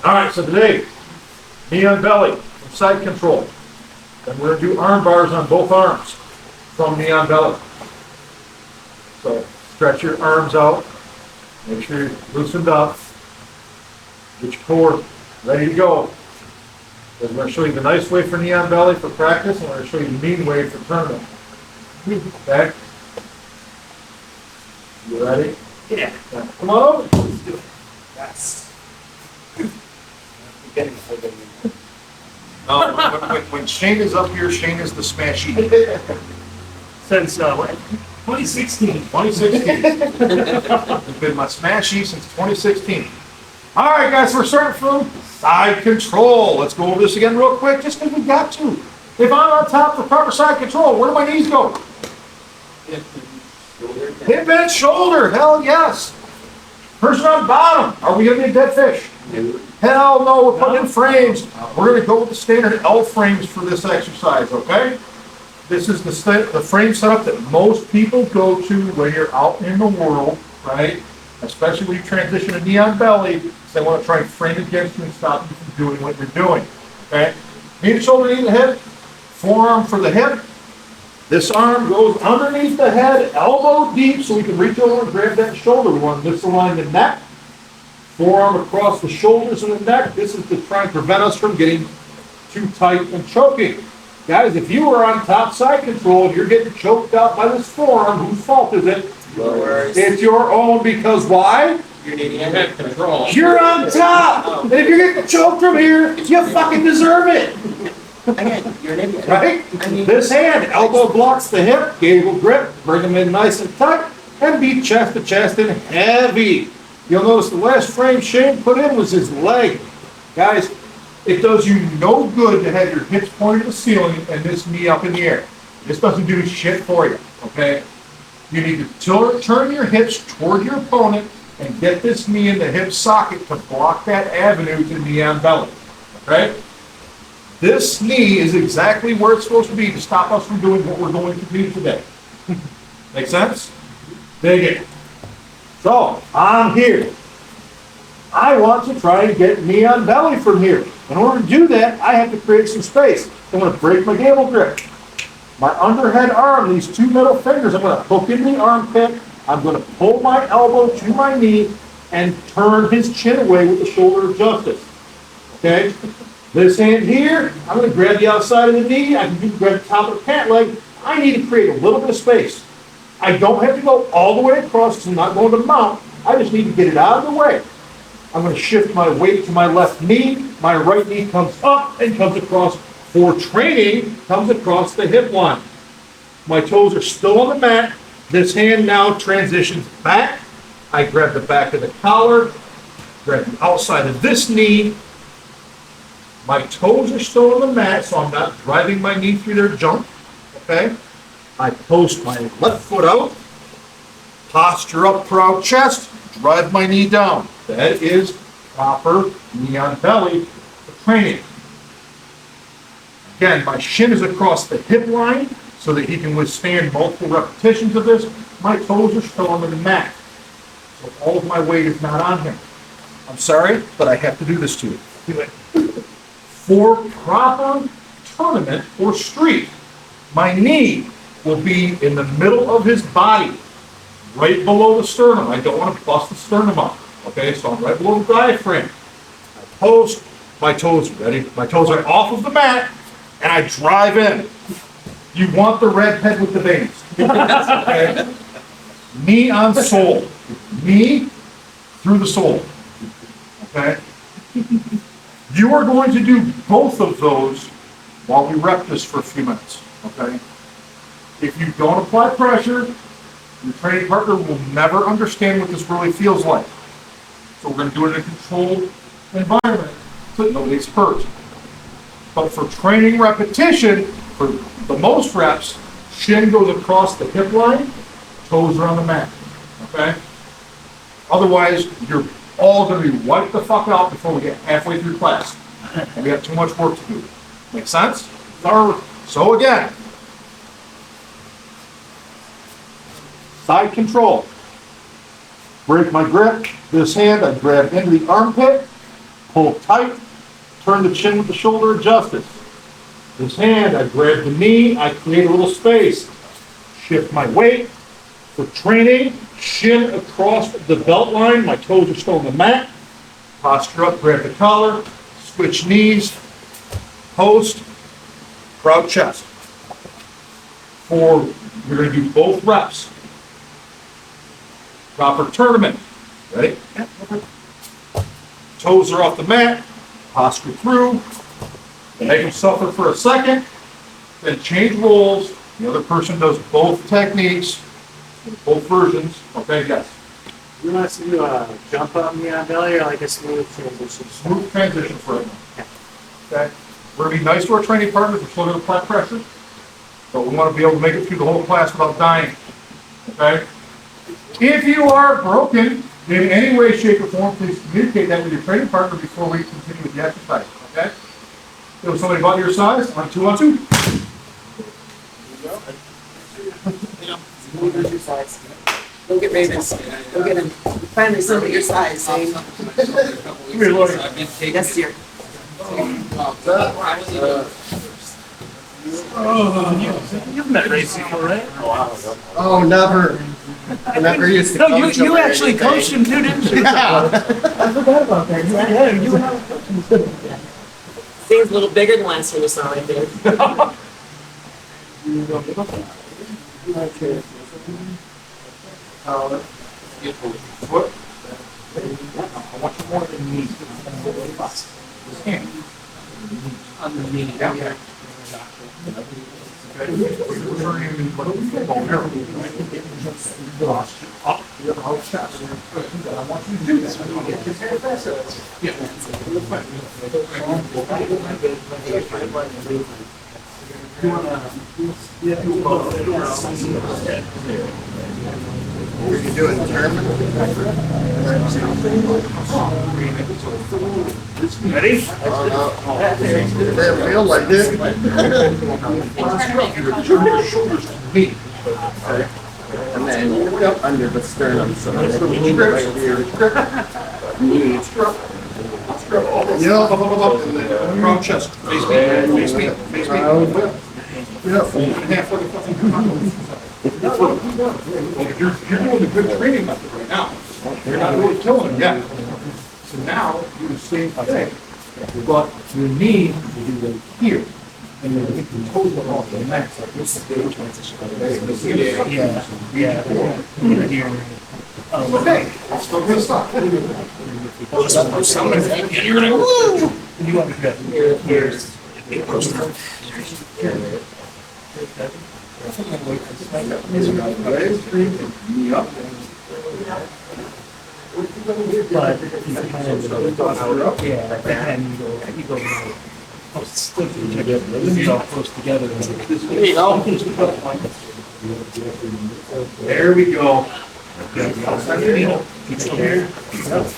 All right, so today, knee on belly, from side control. Then we're gonna do arm bars on both arms from knee on belly. So stretch your arms out, make sure you're loosened up, get your core ready to go. Because we're gonna show you the nice way for knee on belly for practice, and we're gonna show you the mean way for tournament. Okay? You ready? Yeah. Come on over. Let's do it. Yes. Getting When Shane is up here, Shane is the smashy. Since what? 2016. 2016. It's been my smashy since 2016. All right, guys, we're starting from side control. Let's go over this again real quick, just because we got to. If I'm on top for proper side control, where do my knees go? Hip and shoulder. Hell yes. Person on bottom. Are we going to be a dead fish? Hell no, we're putting in frames. We're going to go with the standard L frames for this exercise, okay? This is the frame setup that most people go to when you're out in the world, right? Especially when you transition to knee on belly, because they want to try and frame against you and stop you from doing what you're doing, okay? Knee to shoulder, knee to hip, forearm for the hip. This arm goes underneath the head, elbow deep, so we can reach over and grab that shoulder. We want to misalign the neck. Forearm across the shoulders and the neck. This is to try and prevent us from getting too tight and choking. Guys, if you are on top side control and you're getting choked out by this forearm, whose fault is it? Yours. It's your own, because why? You need head control. You're on top! And if you're getting choked from here, you fucking deserve it! Again, you're an idiot. Right? I mean, This hand, elbow blocks the hip, gable grip, bring them in nice and tight, and beat chest to chest and heavy. You'll notice the last frame Shane put in was his leg. Guys, it does you no good to have your hips pointed to the ceiling and this knee up in the air. This doesn't do shit for you, okay? You need to turn your hips toward your opponent and get this knee in the hip socket to block that avenue to knee on belly, okay? This knee is exactly where it's supposed to be to stop us from doing what we're going to do today. Make sense? Dig it. So, I'm here. I want to try and get knee on belly from here. In order to do that, I have to create some space. I'm going to break my gable grip. My underhead arm, these two middle fingers, I'm going to hook in the armpit. I'm going to pull my elbow to my knee and turn his chin away with the shoulder of justice. Okay? This hand here, I'm going to grab the outside of the knee. I can grab the top of the pant leg. I need to create a little bit of space. I don't have to go all the way across because I'm not going to mount. I just need to get it out of the way. I'm going to shift my weight to my left knee. My right knee comes up and comes across. For training, comes across the hip line. My toes are still on the mat. This hand now transitions back. I grab the back of the collar, grab the outside of this knee. My toes are still on the mat, so I'm not driving my knee through their junk, okay? I post my left foot out, posture up, proud chest, drive my knee down. That is proper knee on belly for training. Again, my shin is across the hip line so that he can withstand multiple repetitions of this. My toes are still on the mat, so all of my weight is not on him. I'm sorry, but I have to do this to you. Do it. For proper tournament or street, my knee will be in the middle of his body, right below the sternum. I don't want to bust the sternum up. Okay, so I'm right below the diaphragm. I post, my toes, ready? My toes are off of the mat, and I drive in. You want the red head with the veins. Okay? Knee on sole. Knee through the sole. Okay? You are going to do both of those while we rep this for a few minutes. Okay? If you don't apply pressure, your training partner will never understand what this really feels like. So we're going to do it in a controlled environment so that nobody's hurt. But for training repetition, for the most reps, shin goes across the hip line, toes are on the mat. Okay? Otherwise, you're all going to be wiped the fuck out before we get halfway through class. And we have too much work to do. Make sense? So again, side control. Break my grip. This hand, I grab into the armpit. Pull tight, turn the chin with the shoulder adjusted. This hand, I grab the knee, I create a little space. Shift my weight. For training, shin across the belt line, my toes are still on the mat. Posture up, grab the collar, switch knees, post, proud chest. We're going to do both reps. Proper tournament. Ready? Toes are off the mat, posture through, make them suffer for a second, then change roles. The other person does both techniques, both versions. Okay, yes. You want us to do a jump on the belly or like a smooth transition? Smooth transition for it. Okay. We're going to be nice to our training partners. We're still going to apply pressure, but we want to be able to make it through the whole class without dying. Okay. If you are broken in any way, shape, or form, please communicate that with your training partner before we continue with the exercise. Okay. There was somebody about your size. On 2 on 2. Your size. Go get Ravens. Go get him. Finally, somebody your size. Saying, Come here, Lori. yes, dear. You've met Ray before, right? Oh, never. I never used to No, coach you him or actually anything. coached him too, didn't you? Yeah. I forgot about that. Yeah, you and I were coaching. Seems a little bigger than last time you saw him, I think. Foot. I want you more than knees. This hand. Yeah. Okay. We're turning him into a bone arrow. Posture up, proud chest. I want you to do that. Get your hand fast. Yeah. Are you doing tournament? Ready? Didn't feel like it. Your shoulders to me. And then up under the sternum, so right here. Knees. Yeah. Proud chest. Face me. Face me. Face me. Half like a fucking you're doing a good training method right now. You're not really killing it yet. So now you do the same thing, but your knee will be right here. And then get the toes are off the mat. Okay, still good stuff. You're gonna. Woo! You want to get here's. But he's kind of yeah, like that, and you go close together. These all close together. There you go. There we go.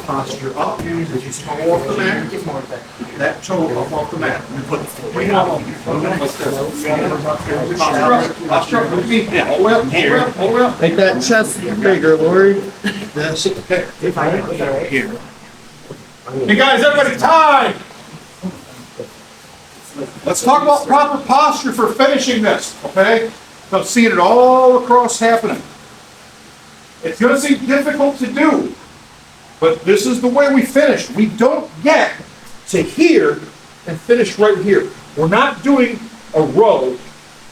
Posture up, as you toe off the mat, that toe up off the mat. You put three on. Posture up with me. Yeah, hold up, hold up, hold up. Make that chest bigger, Lori. Yes, okay. Here. Hey guys, everybody, time! Let's talk about proper posture for finishing this, okay? I'm seeing it all across happening. It's going to seem difficult to do, but this is the way we finish. We don't get to here and finish right here. We're not doing a row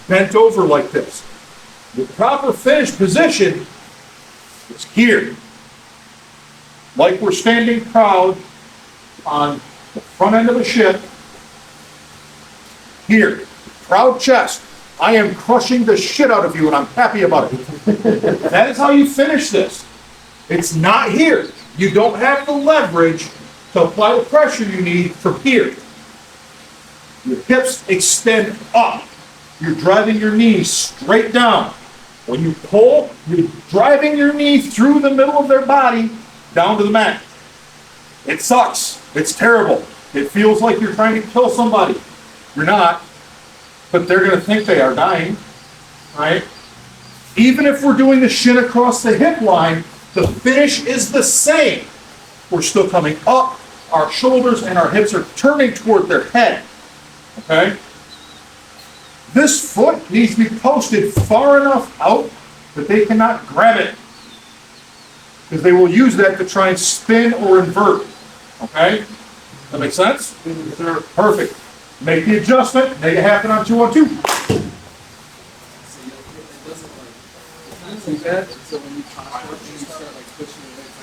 bent over like this. The proper finish position is here. Like we're standing proud on the front end of a ship. Here, proud chest. I am crushing the shit out of you and I'm happy about it. That is how you finish this. It's not here. You don't have the leverage to apply the pressure you need from here. Your hips extend up. You're driving your knees straight down. When you pull, you're driving your knee through the middle of their body down to the mat. It sucks. It's terrible. It feels like you're trying to kill somebody. You're not. But they're going to think they are dying, right? Even if we're doing the shin across the hip line, the finish is the same. We're still coming up our shoulders and our hips are turning toward their head, okay? This foot needs to be posted far enough out that they cannot grab it, because they will use that to try and spin or invert, okay? That make sense? Perfect. Make the adjustment, make it happen on 2 on 2. Too bad. So when you pop it, you start like pushing it, it's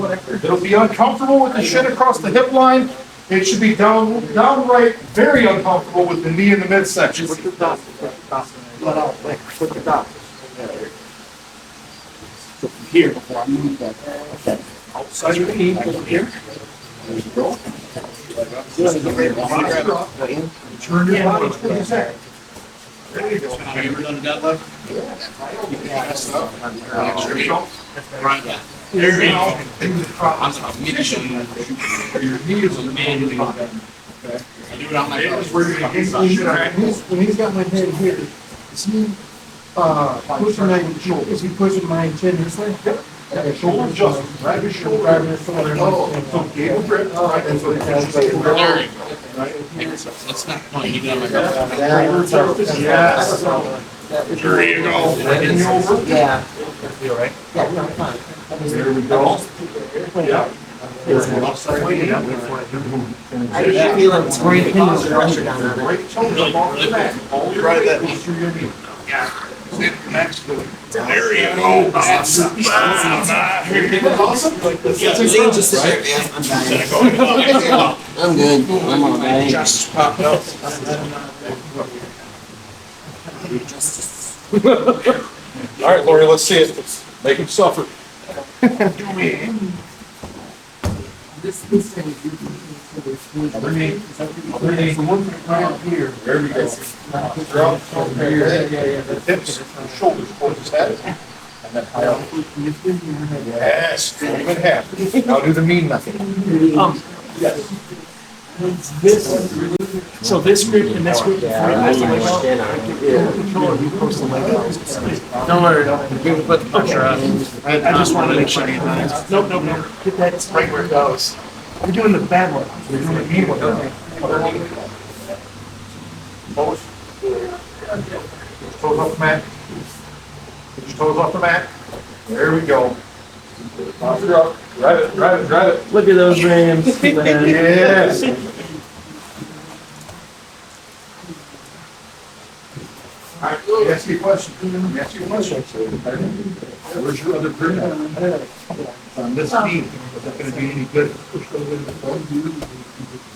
like, It'll be uncomfortable with the shin across the hip line. It should be downright very uncomfortable with the knee in the midsection. Put the dot. Put the dot. So from here, before I move that, okay. Outside your knee, over here. There you go. Turn your body towards that. There you go. Have you ever done a deadlift? Right. There you go. I'm a mission. Your knee is manually done. Okay. I do it on my Here's where you're gonna get When he's got my head here, is he pushing my shoulder? Is he pushing my chin this way? Yeah, shoulder adjustment, right? Your shoulder. So gable grip, right? And so There you go. Let's not point. You do it on my head. yes. There you go. Bending over. Yeah. feel right? Yeah, no, fine. There we go. Yeah. I just feel like it's great things pressure down there. Right shoulder off the mat. Hold your right that through your knee. There you go. Awesome. Just sit there, man. I'm dying. I'm good. I'm all right. Just popped up. All right, Lori, let's see it. Let's make him suffer. This thing is Underneath. right here. There we go. Drop, hips, shoulders towards his head. And then high up. Yes, fold him in half. Now do the mean method. Yes. This, so this grip and this grip. Don't worry. We can put the pressure on. I just want to make sure you guys. Nope. Get that right where it goes. We're doing the bad one. We're doing the mean one. Toes. Toes off the mat. Get your toes off the mat. There we go. Toss her up. Drive it. Look at those rams. Yes. All right, let me ask you a question. Where's your other grip? On this knee, is that gonna be any good?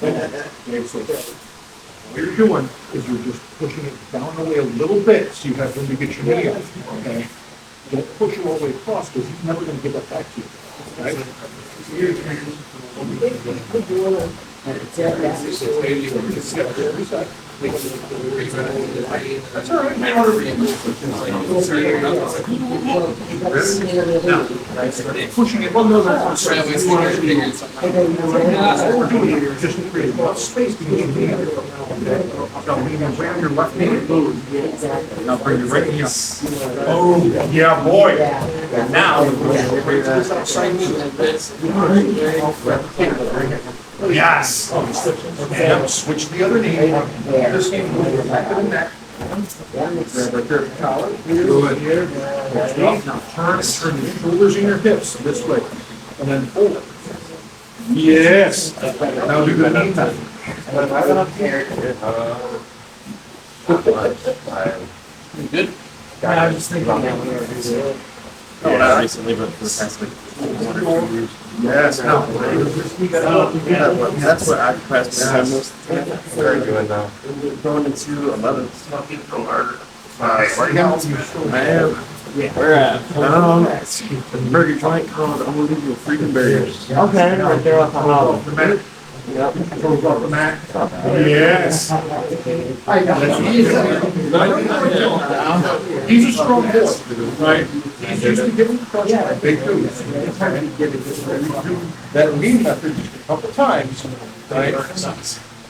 Okay, so what you're doing is you're just pushing it down away a little bit, so you have room to get your knee up, okay? Don't push it all the way across, because he's never gonna give that back to you, right? So you're that's all right. Pushing it. Well, no, that's all we're doing here is just to create enough space to get your knee up. Now, when you ram your left knee, now bring your right knee up. Oh, yeah, boy. And now, right to this outside knee. Yes. And switch the other knee. This knee moves back to the neck. Grab right there at the collar. Good. Now turn your shoulders and your hips this way. And then hold it. Yes. Now do the knee method. Good? I was thinking that. Yeah, recently, but for the past like 1 or 2 years. Yes. Now. That's what I press my most. Very good now. Going into 11th. Go harder. Right now. I am. We're at burger joint called Unbelievable Freaking Burgers. Okay, right there off the hollow. The mat. Yep. Toes off the mat. Yes. That's easy. He's a strong boy, right? He's used to giving pressure. They do. That knee method a couple times, right?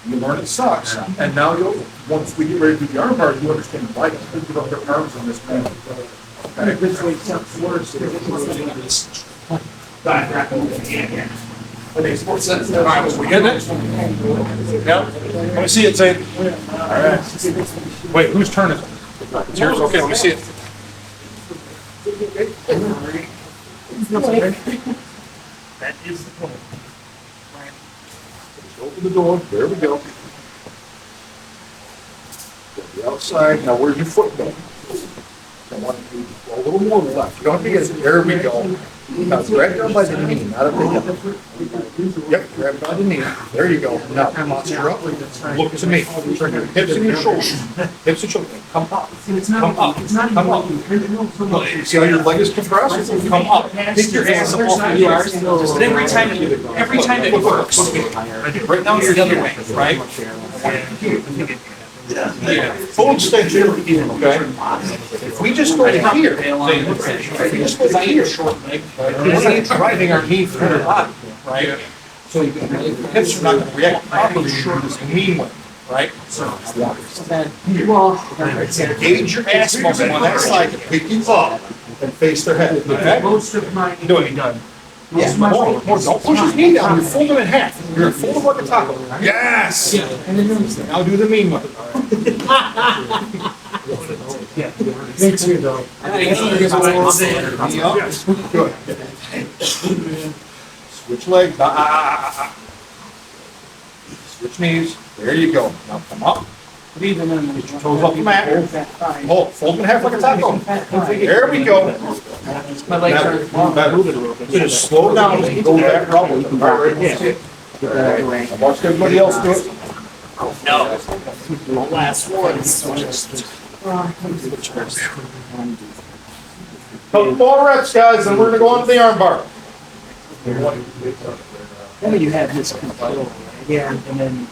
You learn it sucks, and now once we get ready to do the arm bar, you understand why people put up their arms on this man. And this way it sounds worse. All right, we getting it? Yeah. Let me see it, Zane. All right. Wait, whose turn is it? It's yours? Okay, let me see it. That is the point. Open the door. There we go. Get the outside. Now, where's your foot going? I want to do a little more left. You don't have to get it. There we go. Now, grab down by the knee, not at the hip. Yep, grab by the knee. There you go. Now, posture up. Look to me. Turn your hips and your shoulders. Hips and shoulders. Come up. Come up. Come up. Look, see how your leg is compressed? Come up. Take your hands off of yours. Just every time it works. Right now, you're the other way, right? Yeah, full extension, okay? If we just go to here, if we just go to here, we're driving our knee through the body, right? So your hips are not gonna react properly as the knee way, right? So gauge your ass muscle on that side to pick you up and face their head, okay? Most of my doing done. Yeah, more, don't push his knee down, you fold him in half, you're gonna fold him like a taco. Yes! Now do the mean one. Me too, though. Good. Switch legs. Switch knees. There you go. Now come up. Get your toes off the mat. Hold. Fold them in half like a taco. There we go. My legs are Better. Just slow down and go that route. All right, right. I watched everybody else do it. no. Last one. Couple more reps, guys, and we're gonna go on to the arm bar. Then you have this control. Yeah, and then.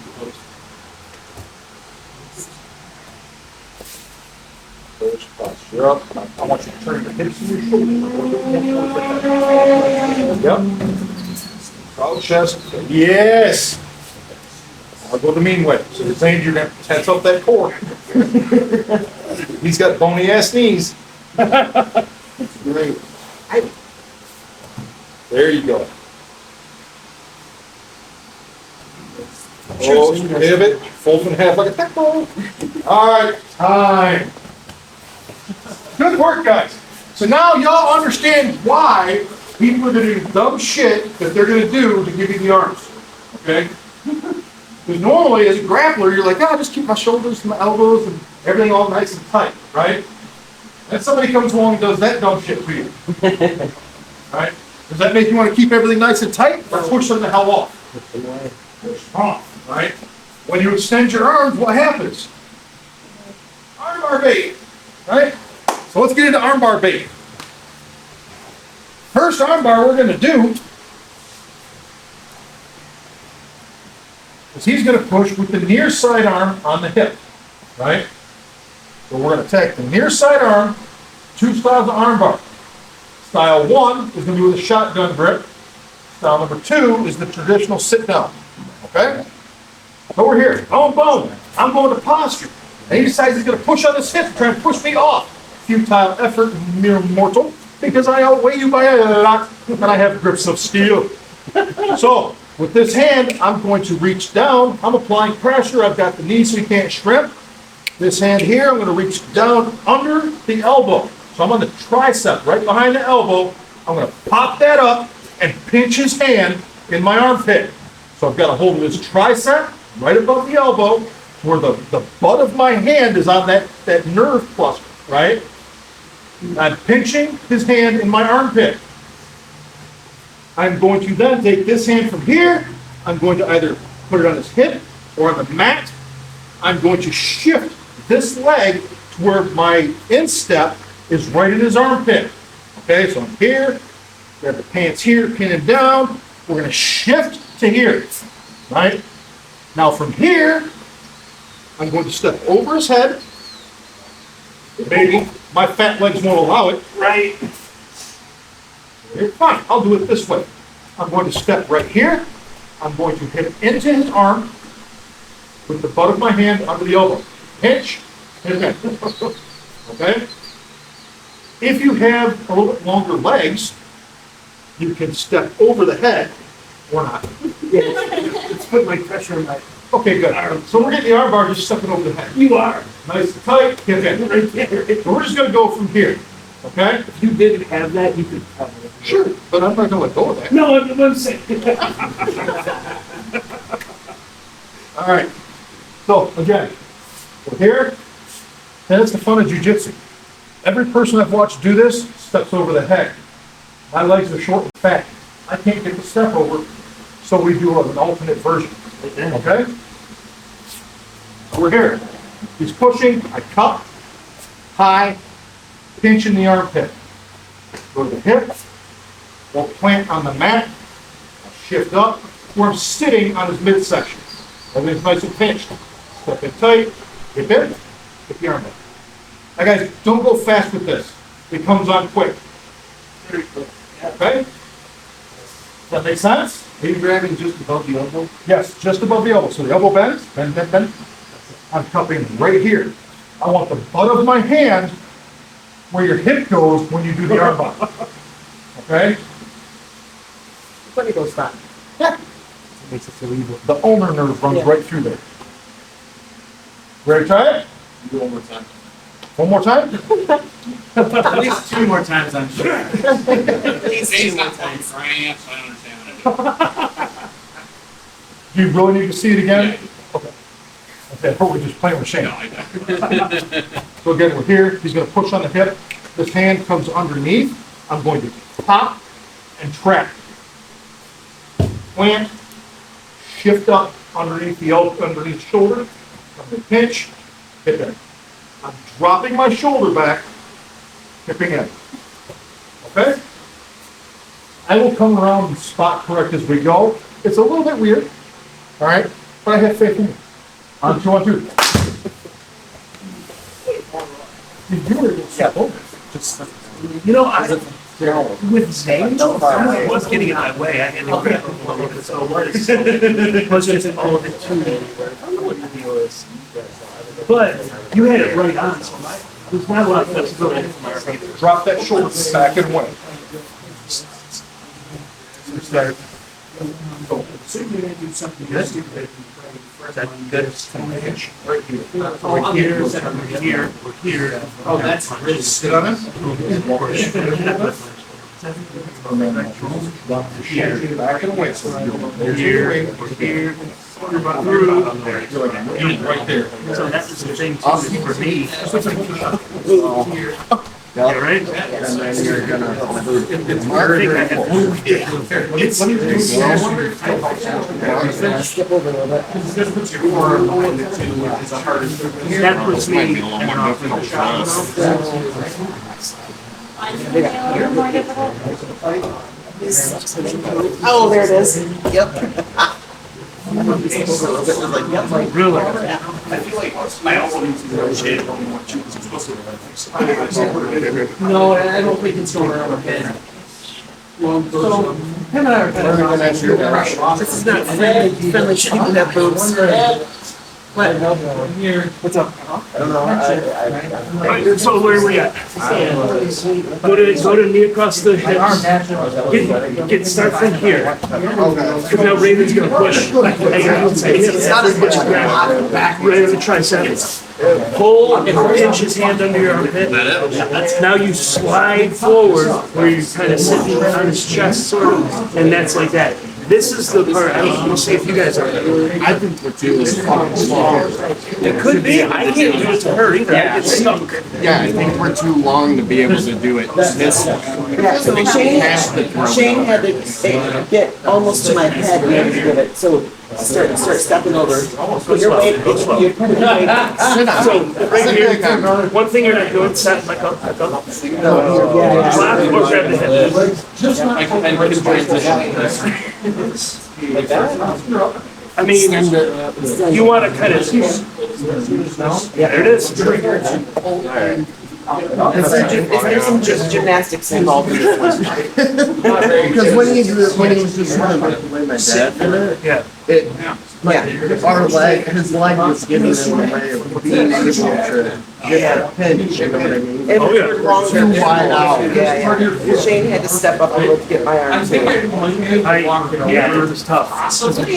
Posture up. I want you to turn your hips and your shoulders. Yep. Proud chest. Yes. I'll go the mean way. So this means you're gonna tense up that core. He's got bony ass knees. Great. There you go. Oh, pivot, fold in half like a taco. All right, time. Good work, guys. So now y'all understand why people are gonna do dumb shit that they're gonna do to give you the arms, okay? Because normally, as a grappler, you're like, just keep my shoulders and my elbows and everything all nice and tight, right? Then somebody comes along and does that dumb shit for you. Right? Does that make you want to keep everything nice and tight or push them the hell off? Push off, right? When you extend your arms, what happens? Arm bar bait, right? So let's get into arm bar bait. First arm bar we're going to do is he's going to push with the near side arm on the hip, right? So we're going to take the near side arm, two styles of arm bar. Style 1 is going to be with a shotgun grip. Style number 2 is the traditional sit down, okay? So we're here, boom. I'm going to posture. And he decides he's going to push on his hip, trying to push me off. Futile effort, mere mortal, because I outweigh you by a lot, and I have grips of steel. So, with this hand, I'm going to reach down. I'm applying pressure. I've got the knee so he can't shrimp. This hand here, I'm going to reach down under the elbow. So I'm on the tricep, right behind the elbow. I'm going to pop that up and pinch his hand in my armpit. So I've got a hold of his tricep right above the elbow where the butt of my hand is on that nerve cluster, right? I'm pinching his hand in my armpit. I'm going to then take this hand from here. I'm going to either put it on his hip or on the mat. I'm going to shift this leg to where my instep is right in his armpit. Okay, so I'm here, grab the pants here, pin him down. We're going to shift to here, right? Now from here, I'm going to step over his head. Maybe my fat legs won't allow it. Right. Fine, I'll do it this way. I'm going to step right here. I'm going to hit into his arm with the butt of my hand under the elbow. Pinch, hit again. Okay? If you have a little bit longer legs, You can step over the head or not. It's putting my pressure on my. Okay, good. So we're getting the arm bar just stepping over the head. You are. Nice and tight, hip in. Right there. So we're just gonna go from here, okay? If you didn't have that, you could probably. Sure, but I'm not gonna let go of that. No, I'm saying. All right. So again, we're here, and it's the fun of jujitsu. Every person I've watched do this steps over the head. My legs are short and fat. I can't get the step over, so we do an alternate version. Okay? So we're here. He's pushing, I cup, high, pinch in the armpit. Go to the hip, we'll plant on the mat, I'll shift up, where I'm sitting on his midsection. Everything's nice and pinched. Step in tight, hip in, hip the armpit. Now guys, don't go fast with this. It comes on quick. Okay? Does that make sense? Are you grabbing just above the elbow? Yes, just above the elbow. So the elbow bends, bend, bend, bend. I'm cupping right here. I want the butt of my hand where your hip goes when you do the arm bar. Okay? Funny goes back. Makes it feel evil. The ulnar nerve runs right through there. Ready to try it? Do one more time. One more time? At least 2 more times, I'm sure. He's not telling France, I don't understand what it Do you really need to see it again? is. Okay. Okay, or we just playing with Shane. No, I don't. So again, we're here. He's going to push on the hip. This hand comes underneath. I'm going to pop and trap. Plant, shift up underneath the elbow, underneath shoulder. I'm going to pinch, hit there. I'm dropping my shoulder back, hipping in. Okay? I will come around and spot correct as we go. It's a little bit weird, all right? But I have faith in you. On 2, on 2. You were simple. You know, with Zane, someone was getting in my way. I had to grab him a little bit, so it was just all of it too. I don't know what the deal is. But you had it right on, so there's not a lot of flexibility from our side. Drop that shoulder back and away. Start. Go. Is that good? Pinch. Right here. We're here, we're here, we're here. Oh, that's really. Sit on it. Drop the shoulder back and away. So there's your weight. We're here. Right there. So that's the thing too, for me. Yeah, right? And then you're gonna. It's hard. I think I have. Skip over a little bit. That puts me. Oh, there it is. Yep. Really? No, I don't think it's going around my head. So, him and I are kind of. This is not friendly people have boobs. What? What's up? I don't know. Right, so where are we at? Go to knee across the hips. Get start from here. Because now Raven's gonna push. It's not as much back right on the tricep. Pull and pinch his hand under your armpit. Now you slide forward where you're kind of sitting on his chest, sort of, and that's like that. This is the part, I don't know, see if you guys are. I think we're too long. It could be, I can't do it to her either, I get stuck. Yeah, I think we're too long to be able to do it this way. Yeah, so Shane had to get almost to my head in order to get it, so start stepping over. Your weight, you're kind of So, right here, one thing you're not doing, set back up. Clap or grab the head. I can transition. Like that? I mean, you want to kind of, there it is. There's some gymnastics involved in this one. Because when he was just running, Yeah. it Our leg, his leg was getting in the way of being able to get a pinch, you know what I mean? It Oh, yeah. was longer. Too wide out. Yeah. Shane had to step up a little to get my arms in. Yeah, it was tough.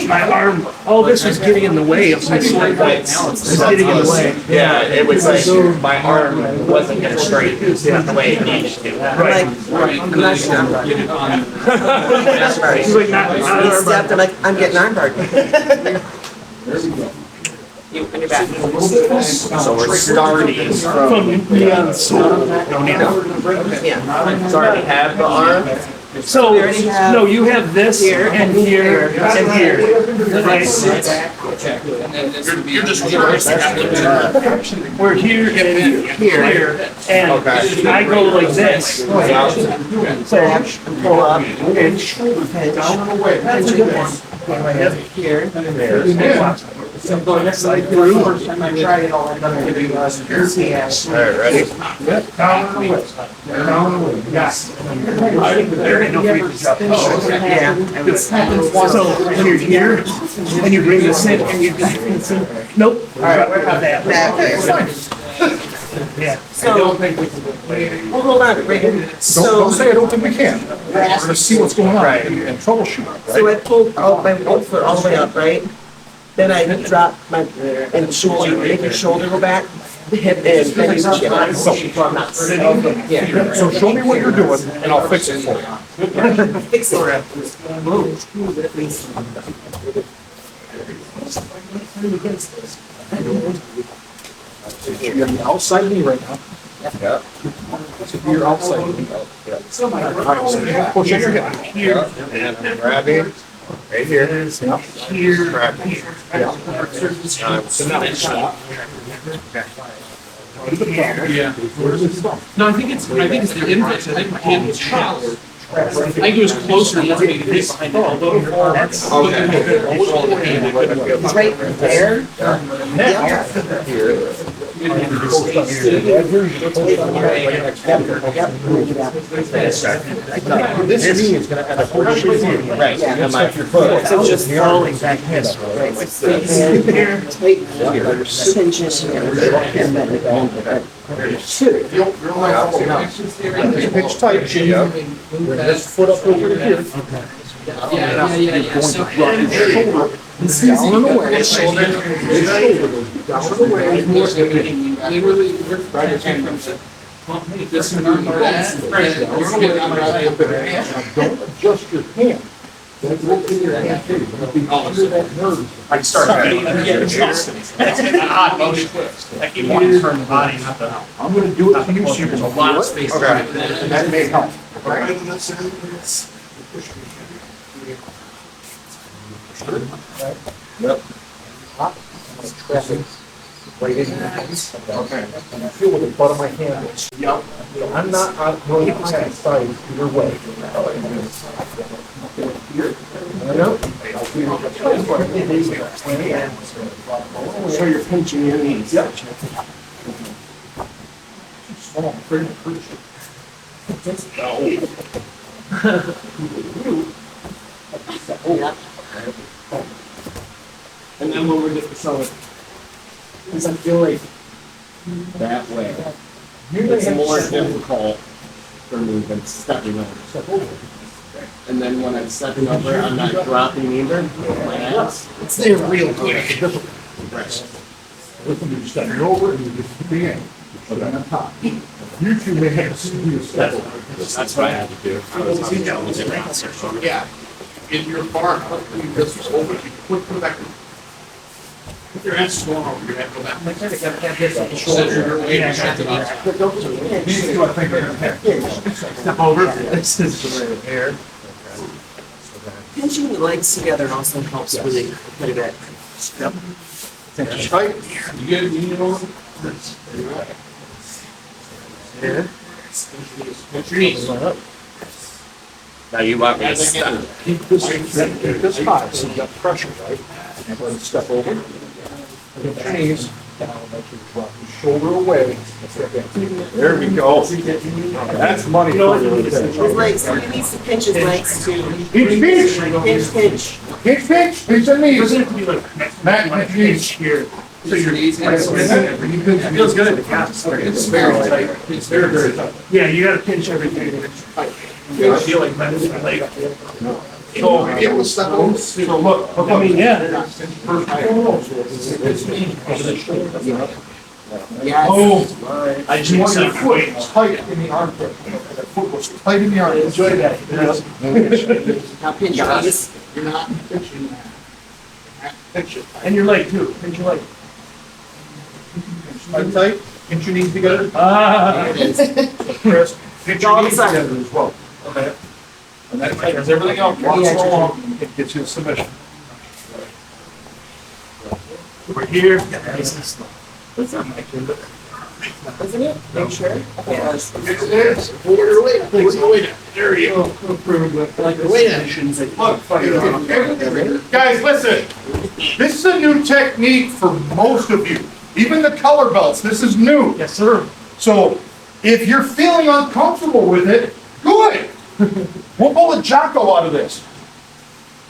My arm, all this was getting in the way of my sword fights. It was getting in the way. Yeah, it was like my arm wasn't gonna straighten the way it needed to. Right. I'm not getting arm bar. He's like, not He arm stepped, I'm like, I'm getting arm bar. You, when you're back. So we're starting from Neon Sword. Don't need it. Yeah. So I already have the arm. So, We already have no, you have this here, and here and here. Right? You're just reversing. We're here and here. And I go like this. So, pull up, pinch, Down and away. that's a good one. Here. so going next side through. First time I tried it all, I ended up giving us All right, ready? Down and away. Down and away. Yes. There ain't no freaking drop. Yeah. So when you're here and you bring this in and you just, nope. All right, we're not that. Yeah. So, well, hold on, right here. Don't So, say I don't think we can. We're gonna see what's going on and troubleshoot, so right? I pulled all my one foot all the way up, right? Then I drop my, and shoulder, make your shoulder go back, the hip in, then you chin. So I'm not sitting. Yeah. So show me what you're doing and I'll fix it for you. Fix it. You're on the outside knee right now. Yeah. So you're outside knee. Yeah. Push in your hip. Here. And I'm grabbing right here. Here. Grabbing. So now stop. Yeah. Where's the stuff? No, I think it's the index. I think my hand was shallow. I think it was closer to me to get behind it. That's It's right there. This knee is gonna end up pushing you. Right, and my foot. So just falling back this way. Here. Cinches here. And then Pitch tight, chin. Bring this foot up over to here. Yeah. So, Drop your shoulder. Down and away. His shoulder goes down and away. literally, we're trying to change from this and that. Right. You're getting on my Don't adjust your hand. Don't look in your hand. You're gonna be under that nerve. I start That's an odd motion. I keep wanting to turn the body, not the. I'm gonna do it to you so you can There's a lot of space. Okay. and that may help. Yep. Right in there. Okay. And I feel with the butt of my hand. Yep. I'm not going to side either way. So you're pinching your knees. Yep. Small, pretty crucial. And then when we're just, so, because I feel like that way, it's more difficult for me than stepping over. And then when I'm stepping over, I'm not dropping either, my ass. it's there real quick. Listen, you step over and you just keep the end. Put it on top. You two may have to do a step over. That's what I had to do. Yeah. In your bar, you just over, you put back. Put your ass going over your head, go back. Center your weight, and shut it up. These two, I think, are gonna have. Step over. This is the right here. Pinching the legs together also helps really quite a bit. Yep. Tight. You get, you know, Here. put your knees. Now you want me to step? Keep this high, so you got pressure, right? And then step over. Get your knees, Shoulder away. There we go. That's money for you. His legs, he needs to pinch his legs too. Pinch, pinch. Pinch, pinch. Pinch, pinch, pinch the knees. Doesn't have to be like Matt, like pinch knees. here. So your knees, It feels good at the calves. it's very tight. It's very, very tight. Yeah, you gotta pinch everything. I feel like that is my leg. So, Be able to step over. so look, I mean, yeah. Yes. Oh, I just you want want your to foot wait. tight in the armpit. That foot was tight in the armpit. Enjoy that. Now pinch your knees. You're not pinching that. Pinch it. And your leg too. Pinch your leg. Tight, tight, pinch your knees together. Ah. Chris, pinch your All knees the same. together as well. Okay. And that tightens everything else. Once so long, it gets you a submission. We're here. Nice and slow. Isn't it? Make sure. Yes. It is. Pull your weight. Pull your weight down. There you go. Like the way that Look, guys, listen. This is a new technique for most of you. Even the color belts, this is new. Yes, sir. So if you're feeling uncomfortable with it, good. We'll pull the Jocko out of this.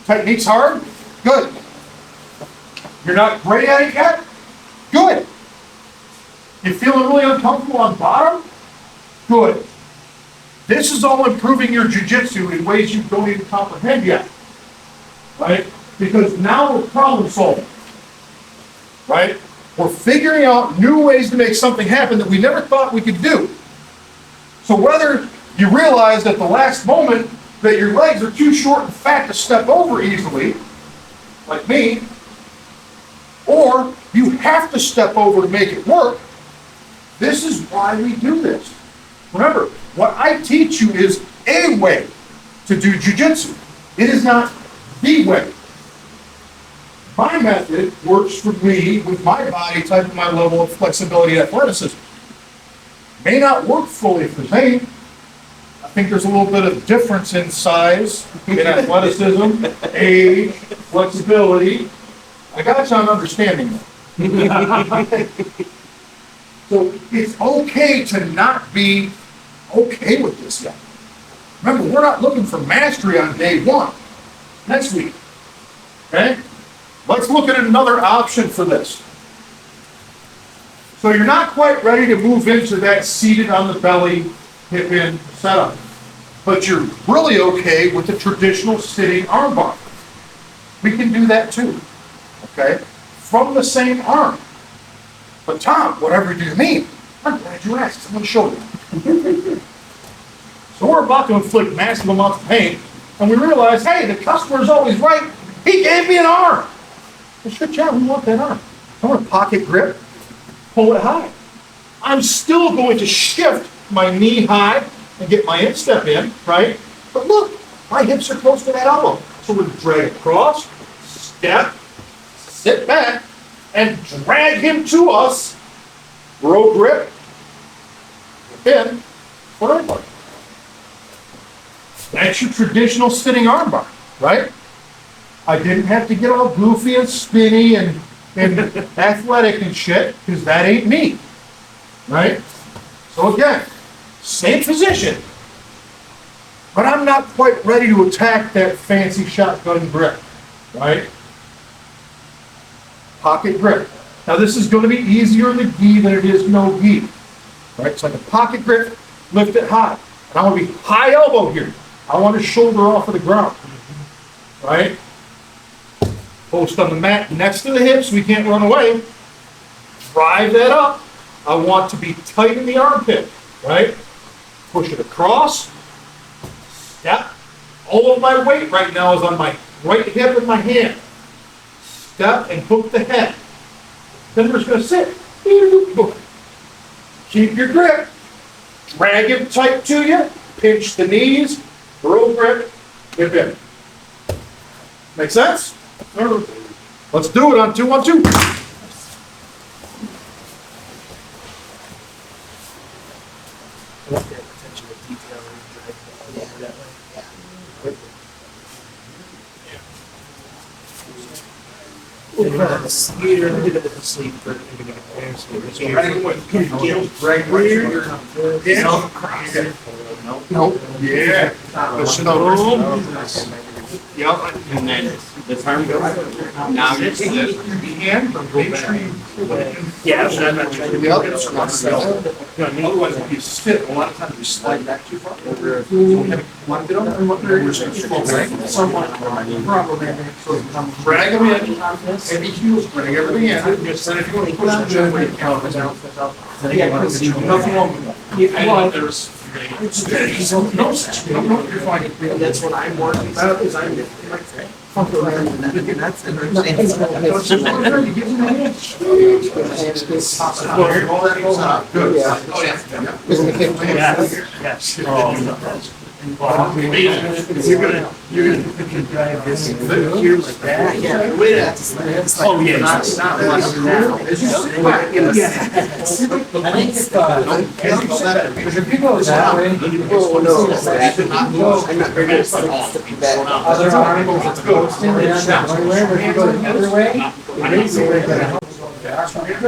Technique's hard? Good. You're not great at it yet? Good. You feeling really uncomfortable on bottom? Good. This is all improving your jiu-jitsu in ways you don't even comprehend yet. Right? Because now we're problem solving. Right? We're figuring out new ways to make something happen that we never thought we could do. So whether you realize at the last moment that your legs are too short and fat to step over easily, like me, or you have to step over to make it work, this is why we do this. Remember, what I teach you is a way to do jiu-jitsu. It is not the way. My method works for me with my body type and my level of flexibility and athleticism. May not work fully for Zane. I think there's a little bit of difference in size, in athleticism, age, flexibility. I got you on understanding that. So it's okay to not be okay with this yet. Remember, we're not looking for mastery on day one. Next week. Okay? Let's look at another option for this. So you're not quite ready to move into that seated on the belly, hip in setup. But you're really okay with the traditional sitting armbar. We can do that too. Okay? From the same arm. But Tom, whatever do you mean? I'm glad you asked. I'm going to show you. So we're about to inflict massive amounts of pain, and we realize, hey, the customer's always right. He gave me an arm. Well, shit, yeah, we want that arm. I want a pocket grip, pull it high. I'm still going to shift my knee high and get my instep in, right? But look, my hips are close to that elbow. So we're going to drag across, step, sit back, and drag him to us. Row grip, in, foot armbar. That's your traditional sitting armbar, right? I didn't have to get all goofy and spinny and athletic and shit, because that ain't me, right? So again, same position, but I'm not quite ready to attack that fancy shotgun grip, right? Pocket grip. Now this is going to be easier in the gi than it is no gi, right? It's like a pocket grip, lift it high. And I want to be high elbow here. I want to shoulder off of the ground, right? Post on the mat next to the hips, we can't run away. Drive that up. I want to be tight in the armpit, right? Push it across, step. All of my weight right now is on my right hip and my hand. Step and hook the head. Then we're just going to sit. Keep your grip. Drag him tight to you. Pinch the knees. Row grip. Hip in. Make sense? Let's do it on 2, 1, 2. Here, sleep for Nope. Yeah. Listen up. Yep, and then the arm goes. Now you're Your hand, but make sure you. Yeah, I'm not trying to. Yep. Otherwise, if you sit, a lot of times you slide back too far. Want to get on? Drag them in, heavy heels, drag everything in. Just then if you want to push the gently, count it down. Nothing wrong with that. There's. No, you're fine. That's what I'm working about, is I'm. Good. Yes. You're gonna drive this here like that. Oh, yeah. Because if you go that way, you go, no, I'm not very good at all. Other articles, it's ghosting, it's not everywhere, but if you go the other way,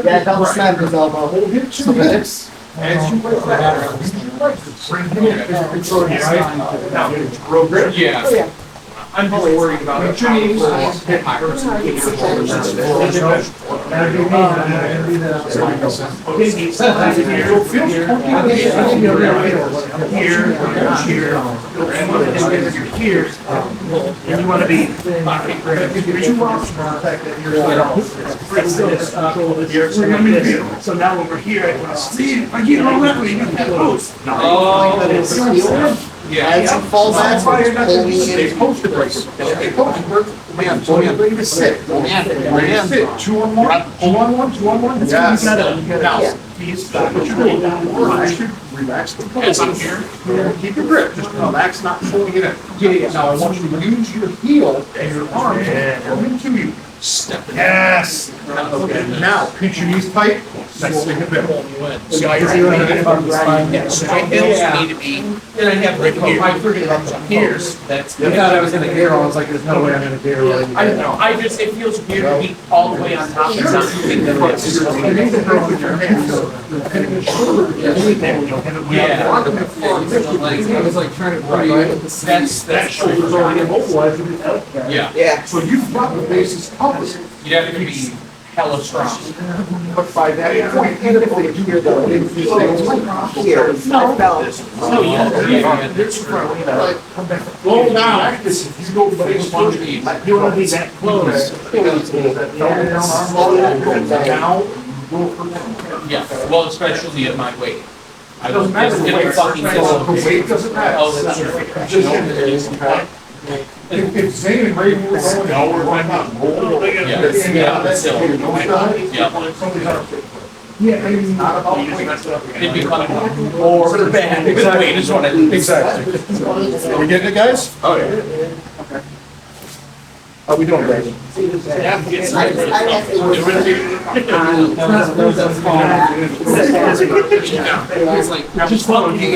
yeah, don't snap his elbow. As you work that, bring him in, control your right. Now, road grip. Yeah. I'm just worried about it. Your knees, hip higher. Here, and you want to be. So now when we're here, I want to see. I get all that way. You can post. As you fall back, They posted braces. They posted braces. Man, ready to sit. Ready to sit. 2 on 1, 2 on 1, 2 on 1. Yes. Now, these, what you're doing, relax the pelvis. I'm here. Keep your grip. Just relax, not pulling it in. Now, I want you to use your heel and your arm to come into you. Step it. Yes. Okay. Now, pinch your knees tight. Slowly hip it. Yes, my heels need to be. And I have right here. That's. I thought I was gonna gear, I was like, there's no way I'm gonna gear. I don't know, it feels weird to be all the way on top of something. Yeah. I was like trying to. That shoulder's already immobilized. Yeah. Yeah. So you've got the bases covered. You'd have to be hella strong. But by that point, Even if they hear though, they feel here, I felt. Oh, yeah. Go down. You go face first. You want to be that close. Yeah, well, especially at my weight. I Doesn't matter the weight. fucking The weight doesn't matter. Oh, that's true. If Zane and Ray were going, no, we're going up. Yeah, that's still. Yeah. It'd be coming more bad. Weight is what I think. Exactly. Are we getting it, guys? Oh, yeah. How we doing, guys? Just follow me. It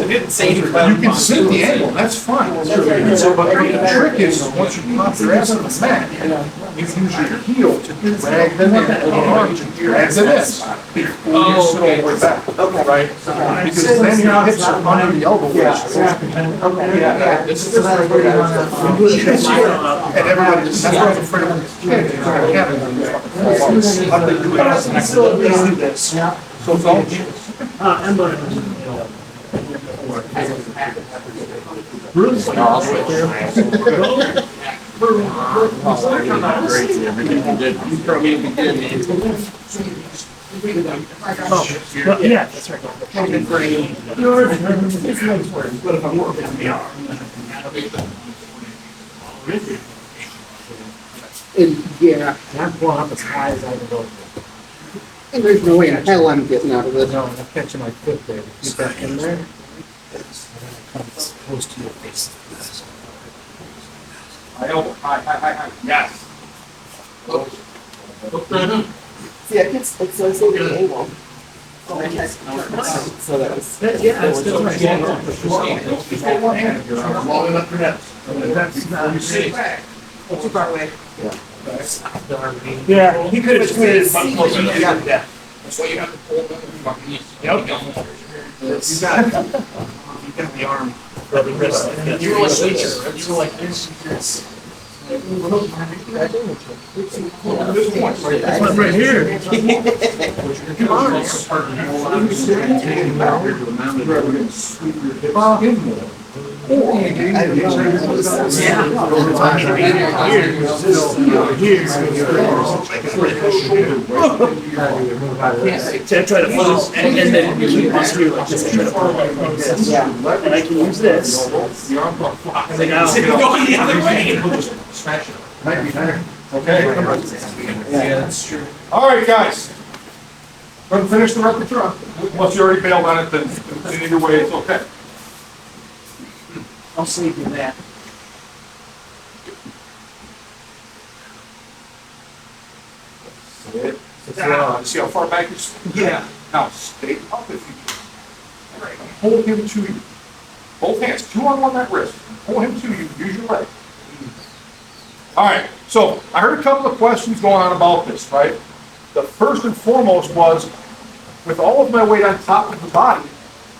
didn't say You can sit the angle, that's fine. But the trick is, once you pop your ass on the mat, you can use your heel to drag them in, drag them in. Oh, okay. We're back. Right? Because then your hips are under the elbow. And everybody just, that's why I'm afraid of kids. How do they do it? So it's all. Emma. Bruce. Yeah, that's right. What if I'm working on the arm? Yeah, I'm going up as high as I can go. And there's no way in hell I'm getting out of this. No, I'm catching my foot there. Keep that in there. Comes close to your face. Hi. Yes. See, it's so the angle. So that was. Yeah, that's right. Long enough for that. That's not. You sit. Too far away. Yeah, he could have squeezed it much closer. Yeah. That's why you have to pull them in the fucking knees. Yep. You got the arm, or the wrist. You were like this. You were like this. This one, right? This one right here. To try to pull, and then you keep this through like this. Try to pull it across. And I can use this. And then I'll go the other way. Smash it. Might be better. Okay. Yeah, that's true. All right, guys. Go and finish the repertoire. Unless you already bailed on it, then either way, it's okay. I'll save you that. Sit. Sit down. See how far back you stand? Yeah. Now, stay up if you can. All right, hold him to you. Both hands, 2 on 1 that wrist. Pull him to you, use your leg. All right, so I heard a couple of questions going on about this, right? The first and foremost was, with all of my weight on top of the body,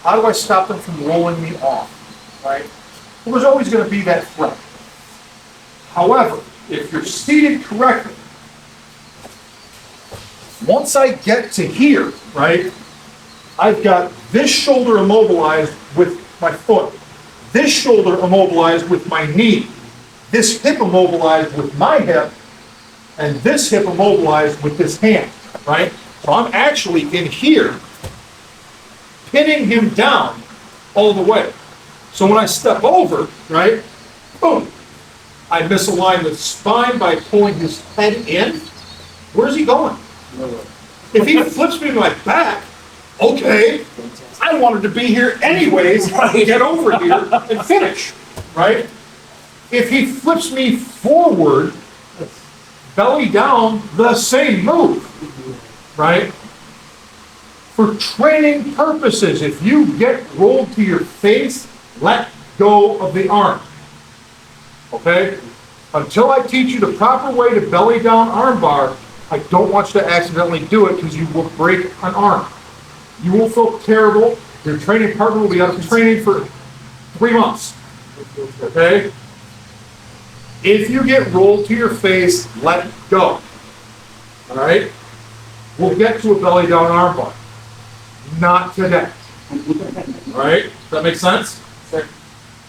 how do I stop them from rolling me off, right? Well, there's always going to be that threat. However, if you're seated correctly, once I get to here, right, I've got this shoulder immobilized with my foot, this shoulder immobilized with my knee, this hip immobilized with my hip, and this hip immobilized with this hand, right? So I'm actually in here, pinning him down all the way. So when I step over, right, boom, I misalign the spine by pulling his head in. Where's he going? If he flips me to my back, okay, I wanted to be here anyways, get over here and finish, right? If he flips me forward, belly down, the same move, right? For training purposes, if you get rolled to your face, let go of the arm, okay? Until I teach you the proper way to belly down arm bar, I don't want you to accidentally do it because you will break an arm. You will feel terrible. Your training partner will be out of training for 3 months, okay? If you get rolled to your face, let go. All right? We'll get to a belly down arm bar. Not today. All right? Does that make sense?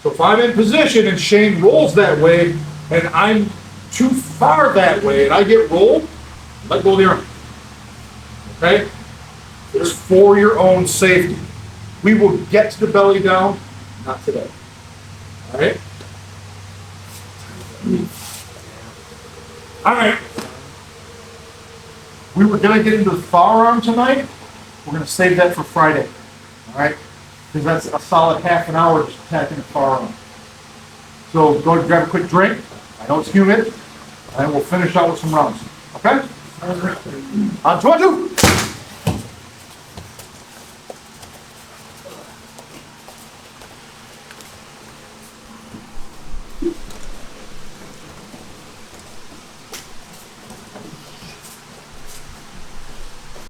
So if I'm in position and Shane rolls that way and I'm too far that way and I get rolled, let go of the arm. Okay? It's for your own safety. We will get to the belly down, not today. All right? All right. We were going to get into the firearm tonight. We're going to save that for Friday. All right? Because that's a solid half an hour just attacking the firearm. So go and grab a quick drink. I know it's humid. And we'll finish out with some rounds. Okay? On to 1, 2.